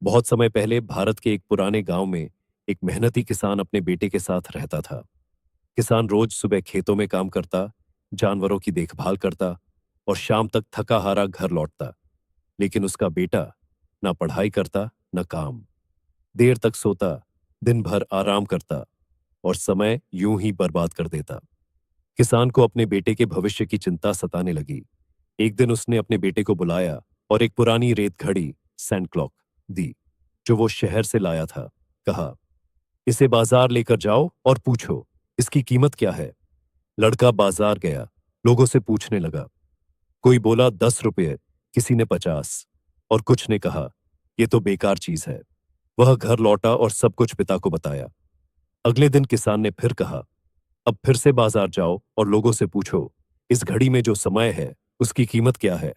बहुत समय पहले भारत के एक पुराने गांव में एक मेहनती किसान अपने बेटे के साथ रहता था। किसान रोज सुबह खेतों में काम करता, जानवरों की देखभाल करता और शाम तक थका हारा घर लौटता। लेकिन उसका बेटा ना पढ़ाई करता, न काम। देर तक सोता, दिन भर आराम करता और समय यूं ही बर्बाद कर देता। किसान को अपने बेटे के भविष्य की चिंता सताने लगी। एक दिन उसने अपने बेटे को बुलाया और एक पुरानी रेत घड़ी, सैंड क्लॉक, दी, जो वो शहर से लाया था। कहा, इसे बाजार लेकर जाओ और पूछो इसकी कीमत क्या है। लड़का बाजार गया, लोगों से पूछने लगा। कोई बोला 10 रुपये, किसी ने 50 और कुछ ने कहा यह तो बेकार चीज है। वह घर लौटा और सब कुछ पिता को बताया। अगले दिन किसान ने फिर कहा, अब फिर से बाजार जाओ और लोगों से पूछो इस घड़ी में जो समय है उसकी कीमत क्या है।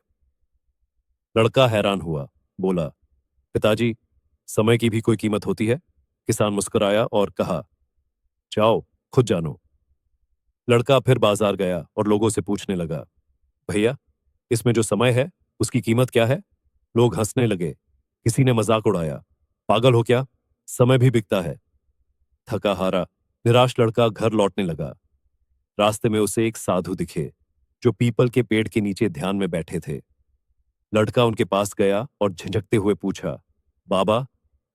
लड़का हैरान हुआ, बोला, पिताजी, समय की भी कोई कीमत होती है? किसान मुस्कुराया और कहा, जाओ, खुद जानो। लड़का फिर बाजार गया और लोगों से पूछने लगा, भैया, इसमें जो समय है उसकी कीमत क्या है? लोग हंसने लगे। किसी ने मजाक उड़ाया, पागल हो क्या, समय भी बिकता है। थका हारा, निराश लड़का घर लौटने लगा। रास्ते में उसे एक साधु दिखे, जो पीपल के पेड़ के नीचे ध्यान में बैठे थे। लड़का उनके पास गया और झिझकते हुए पूछा, बाबा,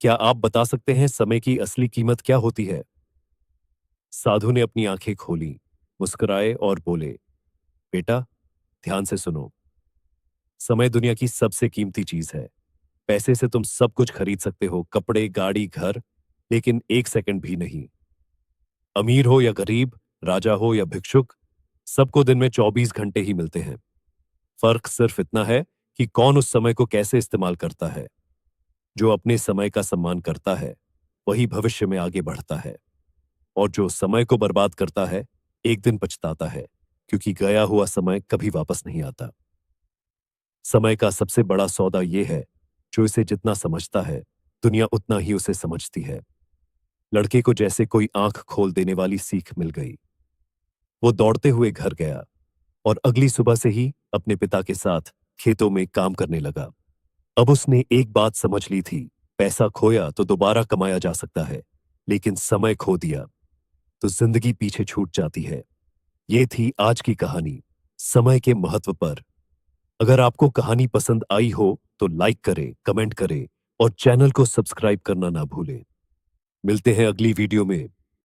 क्या आप बता सकते हैं समय की असली कीमत क्या होती है? साधु ने अपनी आंखें खोली, मुस्कुराए और बोले, बेटा, ध्यान से सुनो। समय दुनिया की सबसे कीमती चीज है। पैसे से तुम सब कुछ खरीद सकते हो, कपड़े, गाड़ी, घर, लेकिन एक सेकंड भी नहीं। अमीर हो या गरीब, राजा हो या भिक्षुक, सबको दिन में 24 घंटे ही मिलते हैं। फर्क सिर्फ इतना है कि कौन उस समय को कैसे इस्तेमाल करता है। जो अपने समय का सम्मान करता है वही भविष्य में आगे बढ़ता है, और जो समय को बर्बाद करता है एक दिन पछताता है, क्योंकि गया हुआ समय कभी वापस नहीं आता। समय का सबसे बड़ा सौदा यह है, जो इसे जितना समझता है दुनिया उतना ही उसे समझती है। लड़के को जैसे कोई आंख खोल देने वाली सीख मिल गई। वो दौड़ते हुए घर गया और अगली सुबह से ही अपने पिता के साथ खेतों में काम करने लगा। अब उसने एक बात समझ ली थी, पैसा खोया तो दोबारा कमाया जा सकता है, लेकिन समय खो दिया तो जिंदगी पीछे छूट जाती है। ये थी आज की कहानी, समय के महत्व पर। अगर आपको कहानी पसंद आई हो तो लाइक करें, कमेंट करें और चैनल को सब्सक्राइब करना ना भूलें। मिलते हैं अगली वीडियो में।